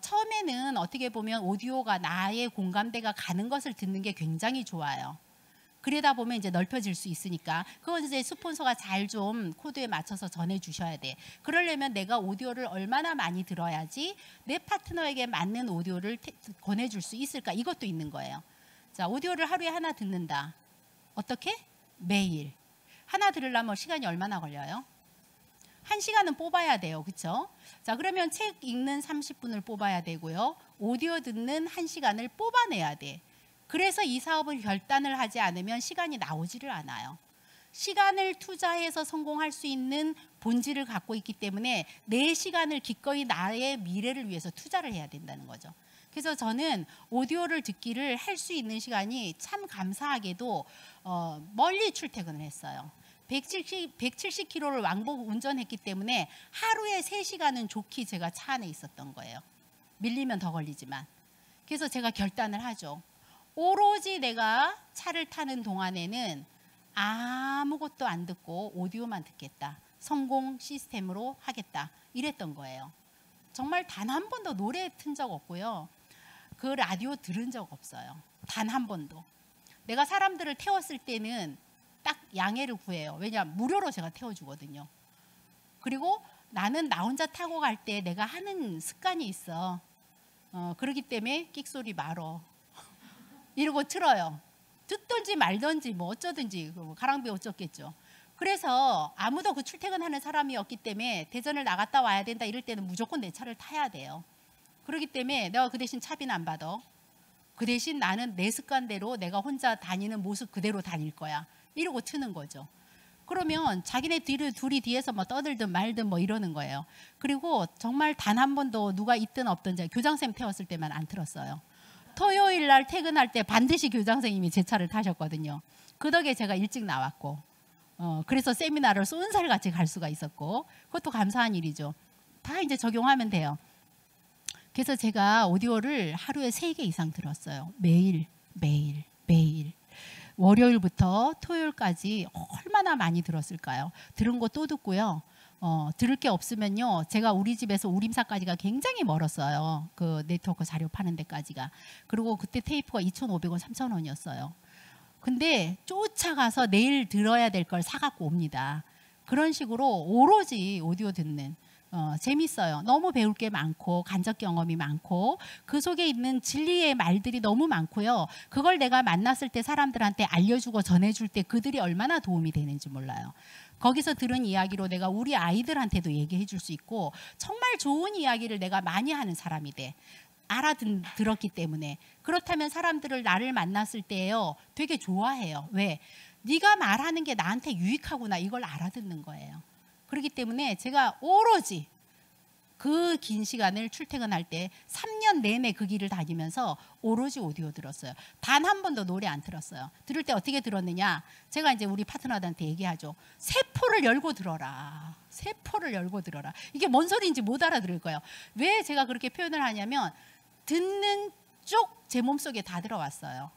처음에는 어떻게 보면 오디오가 나의 공감대가 가는 것을 듣는 게 굉장히 좋아요. 그러다 보면 이제 넓혀질 수 있으니까 그건 이제 스폰서가 잘 좀 코드에 맞춰서 전해주셔야 돼. 그러려면 내가 오디오를 얼마나 많이 들어야지 내 파트너에게 맞는 오디오를 권해줄 수 있을까? 이것도 있는 거예요. 자, 오디오를 하루에 하나 듣는다. 어떻게? 매일. 하나 들으려면 시간이 얼마나 걸려요? 1시간은 뽑아야 돼요. 그렇죠? 자, 그러면 책 읽는 30분을 뽑아야 되고요. 오디오 듣는 1시간을 뽑아내야 돼. 그래서 이 사업을 결단을 하지 않으면 시간이 나오지를 않아요. 시간을 투자해서 성공할 수 있는 본질을 갖고 있기 때문에 내 시간을 기꺼이 나의 미래를 위해서 투자를 해야 된다는 거죠. 그래서 저는 오디오를 듣기를 할 수 있는 시간이 참 감사하게도 멀리 출퇴근을 했어요. 170km를 왕복 운전했기 때문에 하루에 3시간은 좋게 제가 차 안에 있었던 거예요. 밀리면 더 걸리지만. 그래서 제가 결단을 하죠. 오로지 내가 차를 타는 동안에는 아무것도 안 듣고 오디오만 듣겠다. 성공 시스템으로 하겠다. 이랬던 거예요. 정말 단 한 번도 노래 튼 적 없고요. 그 라디오 들은 적 없어요. 단 한 번도. 내가 사람들을 태웠을 때는 딱 양해를 구해요. 왜냐하면 무료로 제가 태워주거든요. 그리고 나는 나 혼자 타고 갈 때 내가 하는 습관이 있어. 그렇기 때문에 끽소리 말어. 이러고 틀어요. 듣든지 말든지 뭐 어쩌든지 가랑비 어쩌겠죠. 그래서 아무도 그 출퇴근하는 사람이 없기 때문에 대전을 나갔다 와야 된다 이럴 때는 무조건 내 차를 타야 돼요. 그렇기 때문에 내가 그 대신 차비는 안 받아. 그 대신 나는 내 습관대로 내가 혼자 다니는 모습 그대로 다닐 거야. 이러고 트는 거죠. 그러면 자기네 둘이 뒤에서 뭐 떠들든 말든 뭐 이러는 거예요. 그리고 정말 단 한 번도 누가 있든 없든 교장쌤 태웠을 때만 안 틀었어요. 토요일 날 퇴근할 때 반드시 교장선생님이 제 차를 타셨거든요. 그 덕에 제가 일찍 나왔고 그래서 세미나를 쏜살같이 갈 수가 있었고 그것도 감사한 일이죠. 다 이제 적용하면 돼요. 그래서 제가 오디오를 하루에 3개 이상 들었어요. 매일. 월요일부터 토요일까지 얼마나 많이 들었을까요? 들은 거 또 듣고요. 들을 게 없으면요. 제가 우리 집에서 우림사까지가 굉장히 멀었어요. 그 네트워크 자료 파는 데까지가. 그리고 그때 테이프가 2,500원, 3,000원이었어요. 근데 쫓아가서 내일 들어야 될 걸 사갖고 옵니다. 그런 식으로 오로지 오디오 듣는. 재밌어요. 너무 배울 게 많고 간접 경험이 많고 그 속에 있는 진리의 말들이 너무 많고요. 그걸 내가 만났을 때 사람들한테 알려주고 전해줄 때 그들이 얼마나 도움이 되는지 몰라요. 거기서 들은 이야기로 내가 우리 아이들한테도 얘기해 줄 수 있고 정말 좋은 이야기를 내가 많이 하는 사람이 돼. 알아들었기 때문에. 그렇다면 사람들을 나를 만났을 때요. 되게 좋아해요. 왜? 네가 말하는 게 나한테 유익하구나 이걸 알아듣는 거예요. 그렇기 때문에 제가 오로지 그 긴 시간을 출퇴근할 때 3년 내내 그 길을 다니면서 오로지 오디오 들었어요. 단 한 번도 노래 안 들었어요. 들을 때 어떻게 들었느냐? 제가 이제 우리 파트너들한테 얘기하죠. 세포를 열고 들어라. 세포를 열고 들어라. 이게 뭔 소리인지 못 알아들을 거예요. 왜 제가 그렇게 표현을 하냐면 듣는 쪽 제 몸속에 다 들어왔어요.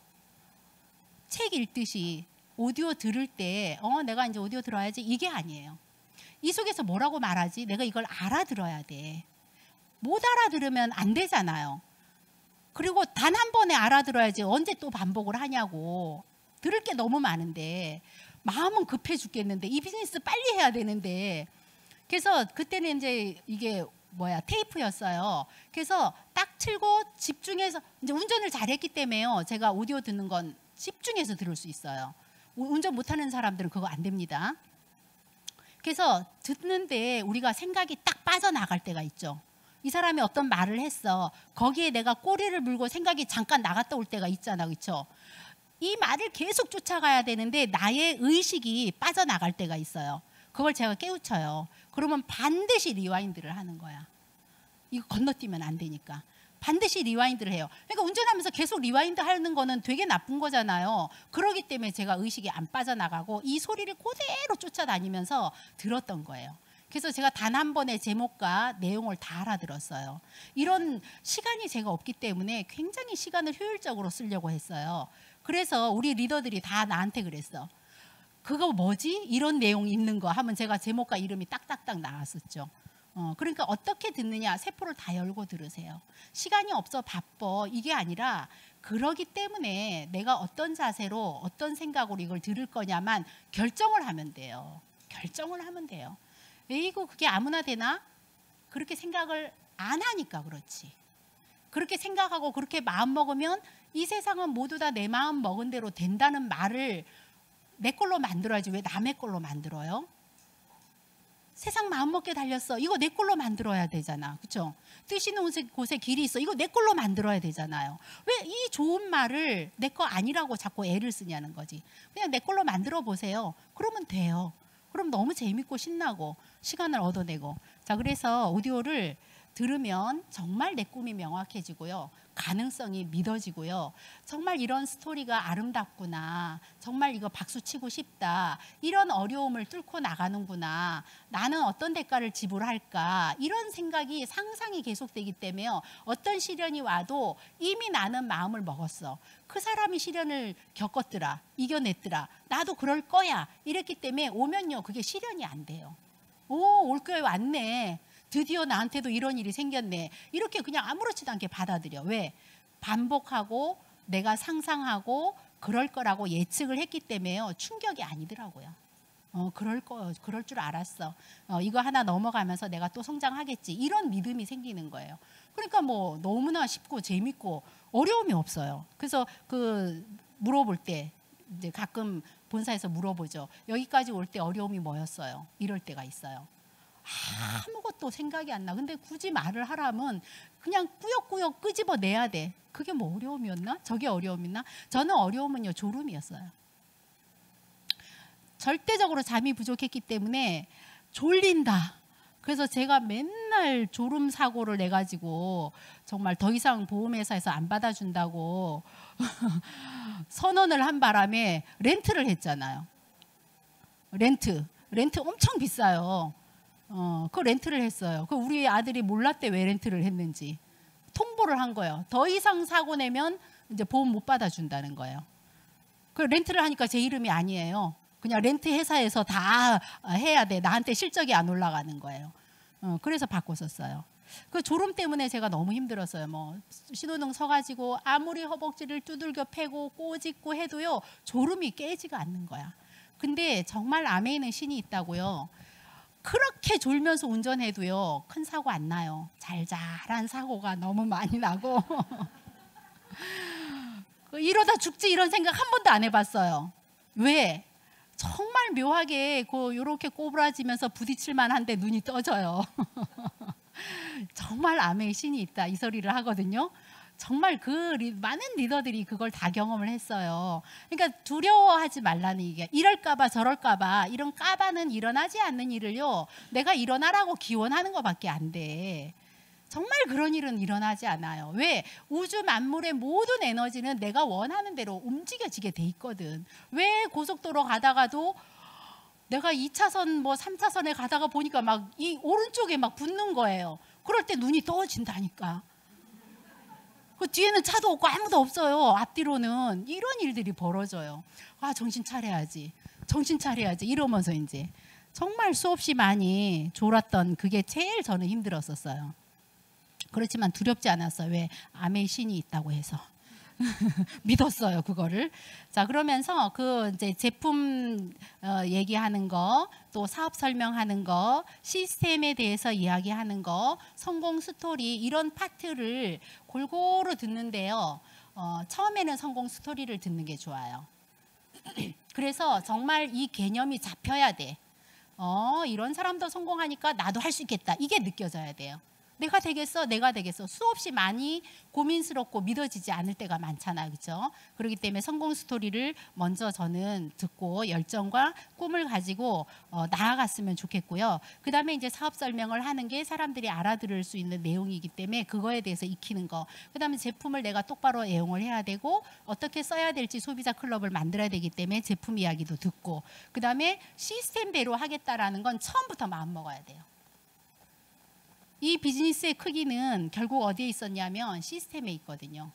책 읽듯이 오디오 들을 때 내가 이제 오디오 들어야지 이게 아니에요. 이 속에서 뭐라고 말하지? 내가 이걸 알아들어야 돼. 못 알아들으면 안 되잖아요. 그리고 단 한 번에 알아들어야지 언제 또 반복을 하냐고. 들을 게 너무 많은데 마음은 급해 죽겠는데 이 비즈니스 빨리 해야 되는데 그래서 그때는 이제 이게 테이프였어요. 그래서 딱 틀고 집중해서 이제 운전을 잘했기 때문에요. 제가 오디오 듣는 건 집중해서 들을 수 있어요. 운전 못하는 사람들은 그거 안 됩니다. 그래서 듣는데 우리가 생각이 딱 빠져나갈 때가 있죠. 이 사람이 어떤 말을 했어. 거기에 내가 꼬리를 물고 생각이 잠깐 나갔다 올 때가 있잖아. 그렇죠? 이 말을 계속 쫓아가야 되는데 나의 의식이 빠져나갈 때가 있어요. 그걸 제가 깨우쳐요. 그러면 반드시 리와인드를 하는 거야. 이거 건너뛰면 안 되니까. 반드시 리와인드를 해요. 그러니까 운전하면서 계속 리와인드 하는 거는 되게 나쁜 거잖아요. 그러기 때문에 제가 의식이 안 빠져나가고 이 소리를 그대로 쫓아다니면서 들었던 거예요. 그래서 제가 단 한 번의 제목과 내용을 다 알아들었어요. 이런 시간이 제가 없기 때문에 굉장히 시간을 효율적으로 쓰려고 했어요. 그래서 우리 리더들이 다 나한테 그랬어. 그거 뭐지? 이런 내용 있는 거 하면 제가 제목과 이름이 딱딱딱 나왔었죠. 그러니까 어떻게 듣느냐, 세포를 다 열고 들으세요. 시간이 없어 바빠 이게 아니라 그러기 때문에 내가 어떤 자세로 어떤 생각으로 이걸 들을 거냐만 결정을 하면 돼요. 결정을 하면 돼요. 에이구 그게 아무나 되나? 그렇게 생각을 안 하니까 그렇지. 그렇게 생각하고 그렇게 마음 먹으면 이 세상은 모두 다 내 마음 먹은 대로 된다는 말을 내 걸로 만들어야지 왜 남의 걸로 만들어요? 세상 마음먹게 달렸어. 이거 내 걸로 만들어야 되잖아. 그렇죠? 뜻 있는 곳에 길이 있어. 이거 내 걸로 만들어야 되잖아요. 왜 이 좋은 말을 내 거 아니라고 자꾸 애를 쓰냐는 거지. 그냥 내 걸로 만들어 보세요. 그러면 돼요. 그럼 너무 재밌고 신나고 시간을 얻어내고. 자, 그래서 오디오를 들으면 정말 내 꿈이 명확해지고요. 가능성이 믿어지고요. 정말 이런 스토리가 아름답구나. 정말 이거 박수 치고 싶다. 이런 어려움을 뚫고 나가는구나. 나는 어떤 대가를 지불할까. 이런 생각이 상상이 계속되기 때문에 어떤 시련이 와도 이미 나는 마음을 먹었어. 그 사람이 시련을 겪었더라. 이겨냈더라. 나도 그럴 거야. 이랬기 때문에 오면요. 그게 시련이 안 돼요. 오, 올겨울 왔네. 드디어 나한테도 이런 일이 생겼네. 이렇게 그냥 아무렇지도 않게 받아들여. 왜? 반복하고 내가 상상하고 그럴 거라고 예측을 했기 때문에요. 충격이 아니더라고요. 그럴 줄 알았어. 이거 하나 넘어가면서 내가 또 성장하겠지. 이런 믿음이 생기는 거예요. 그러니까 뭐 너무나 쉽고 재밌고 어려움이 없어요. 그래서 그 물어볼 때 이제 가끔 본사에서 물어보죠. 여기까지 올 때 어려움이 뭐였어요? 이럴 때가 있어요. 아무것도 생각이 안 나. 근데 굳이 말을 하라면 그냥 꾸역꾸역 끄집어내야 돼. 그게 뭐 어려움이었나? 저게 어려움이었나? 저는 어려움은요 졸음이었어요. 절대적으로 잠이 부족했기 때문에 졸린다. 그래서 제가 맨날 졸음 사고를 내가지고 정말 더 이상 보험회사에서 안 받아준다고 선언을 한 바람에 렌트를 했잖아요. 렌트 엄청 비싸요. 그 렌트를 했어요. 그 우리 아들이 몰랐대 왜 렌트를 했는지. 통보를 한 거예요. 더 이상 사고 내면 이제 보험 못 받아준다는 거예요. 그 렌트를 하니까 제 이름이 아니에요. 그냥 렌트 회사에서 다 해야 돼. 나한테 실적이 안 올라가는 거예요. 그래서 바꿨었어요. 그 졸음 때문에 제가 너무 힘들었어요. 뭐 신호등 서가지고 아무리 허벅지를 두들겨 패고 꼬집고 해도요 졸음이 깨지가 않는 거야. 근데 정말 아메이는 신이 있다고요. 그렇게 졸면서 운전해도요 큰 사고 안 나요. 잘잘한 사고가 너무 많이 나고 이러다 죽지 이런 생각 한 번도 안 해봤어요. 왜? 정말 묘하게 이렇게 꼬부라지면서 부딪힐만 한데 눈이 떠져요. 정말 암의 신이 있다 이 소리를 하거든요. 정말 많은 리더들이 그걸 다 경험을 했어요. 그러니까 두려워하지 말라는 얘기야. 이럴까봐 저럴까봐 이런 까봐는 일어나지 않는 일을요 내가 일어나라고 기원하는 것밖에 안 돼. 정말 그런 일은 일어나지 않아요. 왜? 우주 만물의 모든 에너지는 내가 원하는 대로 움직여지게 돼 있거든. 왜 고속도로 가다가도 내가 2차선 뭐 3차선에 가다가 보니까 막 이 오른쪽에 막 붙는 거예요. 그럴 때 눈이 떠진다니까. 그 뒤에는 차도 없고 아무도 없어요. 앞뒤로는 이런 일들이 벌어져요. 아 정신 차려야지. 정신 차려야지. 이러면서 이제 정말 수없이 많이 졸았던 그게 제일 저는 힘들었었어요. 그렇지만 두렵지 않았어요. 왜? 암의 신이 있다고 해서. 믿었어요, 그거를. 자, 그러면서 그 이제 제품 얘기하는 거, 또 사업 설명하는 거, 시스템에 대해서 이야기하는 거, 성공 스토리 이런 파트를 골고루 듣는데요. 처음에는 성공 스토리를 듣는 게 좋아요. 그래서 정말 이 개념이 잡혀야 돼. 이런 사람도 성공하니까 나도 할 수 있겠다. 이게 느껴져야 돼요. 내가 되겠어, 내가 되겠어. 수없이 많이 고민스럽고 믿어지지 않을 때가 많잖아요. 그렇죠? 그렇기 때문에 성공 스토리를 먼저 저는 듣고 열정과 꿈을 가지고 나아갔으면 좋겠고요. 그 다음에 이제 사업 설명을 하는 게 사람들이 알아들을 수 있는 내용이기 때문에 그거에 대해서 익히는 거. 그 다음에 제품을 내가 똑바로 애용을 해야 되고 어떻게 써야 될지 소비자 클럽을 만들어야 되기 때문에 제품 이야기도 듣고 그 다음에 시스템대로 하겠다라는 건 처음부터 마음 먹어야 돼요. 이 비즈니스의 크기는 결국 어디에 있었냐면 시스템에 있거든요.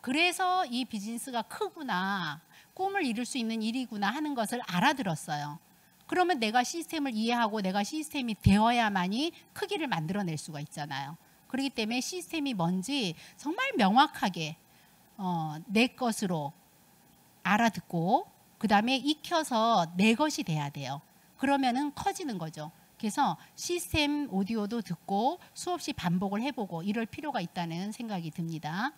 그래서 이 비즈니스가 크구나, 꿈을 이룰 수 있는 일이구나 하는 것을 알아들었어요. 그러면 내가 시스템을 이해하고 내가 시스템이 되어야만이 크기를 만들어낼 수가 있잖아요. 그렇기 때문에 시스템이 뭔지 정말 명확하게 내 것으로 알아듣고 그 다음에 익혀서 내 것이 돼야 돼요. 그러면은 커지는 거죠. 그래서 시스템 오디오도 듣고 수없이 반복을 해보고 이럴 필요가 있다는 생각이 듭니다.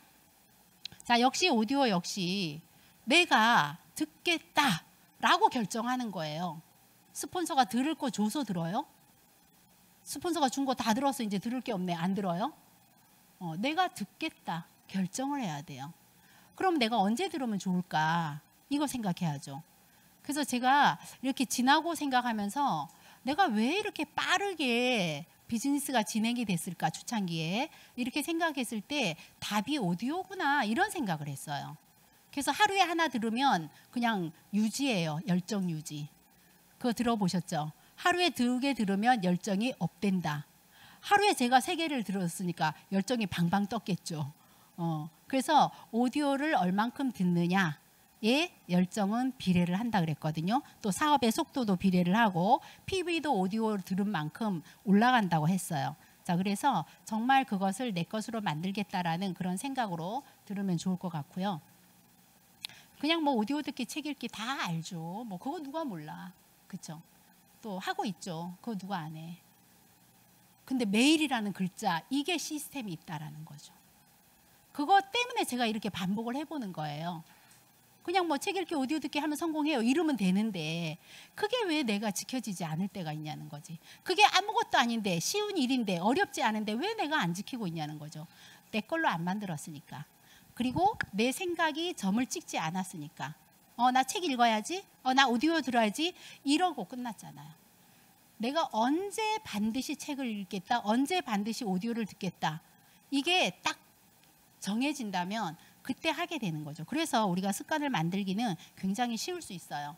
자, 역시 오디오 역시 내가 듣겠다라고 결정하는 거예요. 스폰서가 들을 거 줘서 들어요? 스폰서가 준 거 다 들어서 이제 들을 게 없네. 안 들어요? 내가 듣겠다 결정을 해야 돼요. 그럼 내가 언제 들으면 좋을까? 이거 생각해야죠. 그래서 제가 이렇게 지나고 생각하면서 내가 왜 이렇게 빠르게 비즈니스가 진행이 됐을까 초창기에 이렇게 생각했을 때 답이 오디오구나 이런 생각을 했어요. 그래서 하루에 하나 들으면 그냥 유지예요. 열정 유지. 그거 들어보셨죠? 하루에 2개 들으면 열정이 업된다. 하루에 제가 3개를 들었으니까 열정이 방방 떴겠죠. 그래서 오디오를 얼만큼 듣느냐 예, 열정은 비례를 한다 그랬거든요. 또 사업의 속도도 비례를 하고 PV도 오디오를 들은 만큼 올라간다고 했어요. 자, 그래서 정말 그것을 내 것으로 만들겠다라는 그런 생각으로 들으면 좋을 것 같고요. 그냥 뭐 오디오 듣기, 책 읽기 다 알죠. 뭐 그거 누가 몰라. 그렇죠? 또 하고 있죠. 그거 누가 안 해. 근데 메일이라는 글자 이게 시스템이 있다라는 거죠. 그것 때문에 제가 이렇게 반복을 해보는 거예요. 그냥 뭐 책 읽기, 오디오 듣기 하면 성공해요. 이러면 되는데 그게 왜 내가 지켜지지 않을 때가 있냐는 거지. 그게 아무것도 아닌데 쉬운 일인데 어렵지 않은데 왜 내가 안 지키고 있냐는 거죠. 내 걸로 안 만들었으니까. 그리고 내 생각이 점을 찍지 않았으니까. 나 책 읽어야지. 나 오디오 들어야지. 이러고 끝났잖아요. 내가 언제 반드시 책을 읽겠다. 언제 반드시 오디오를 듣겠다. 이게 딱 정해진다면 그때 하게 되는 거죠. 그래서 우리가 습관을 만들기는 굉장히 쉬울 수 있어요.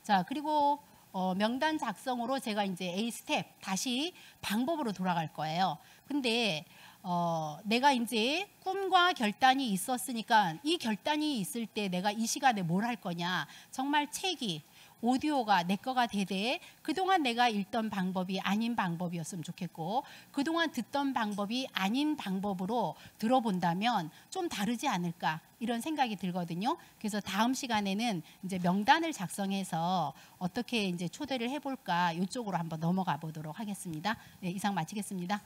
자, 그리고 명단 작성으로 제가 이제 A 스텝 다시 방법으로 돌아갈 거예요. 근데 내가 이제 꿈과 결단이 있었으니까 이 결단이 있을 때 내가 이 시간에 뭘 할 거냐. 정말 책이 오디오가 내 거가 되되 그동안 내가 읽던 방법이 아닌 방법이었으면 좋겠고 그동안 듣던 방법이 아닌 방법으로 들어본다면 좀 다르지 않을까 이런 생각이 들거든요. 그래서 다음 시간에는 이제 명단을 작성해서 어떻게 이제 초대를 해볼까 이쪽으로 한번 넘어가 보도록 하겠습니다. 네, 이상 마치겠습니다.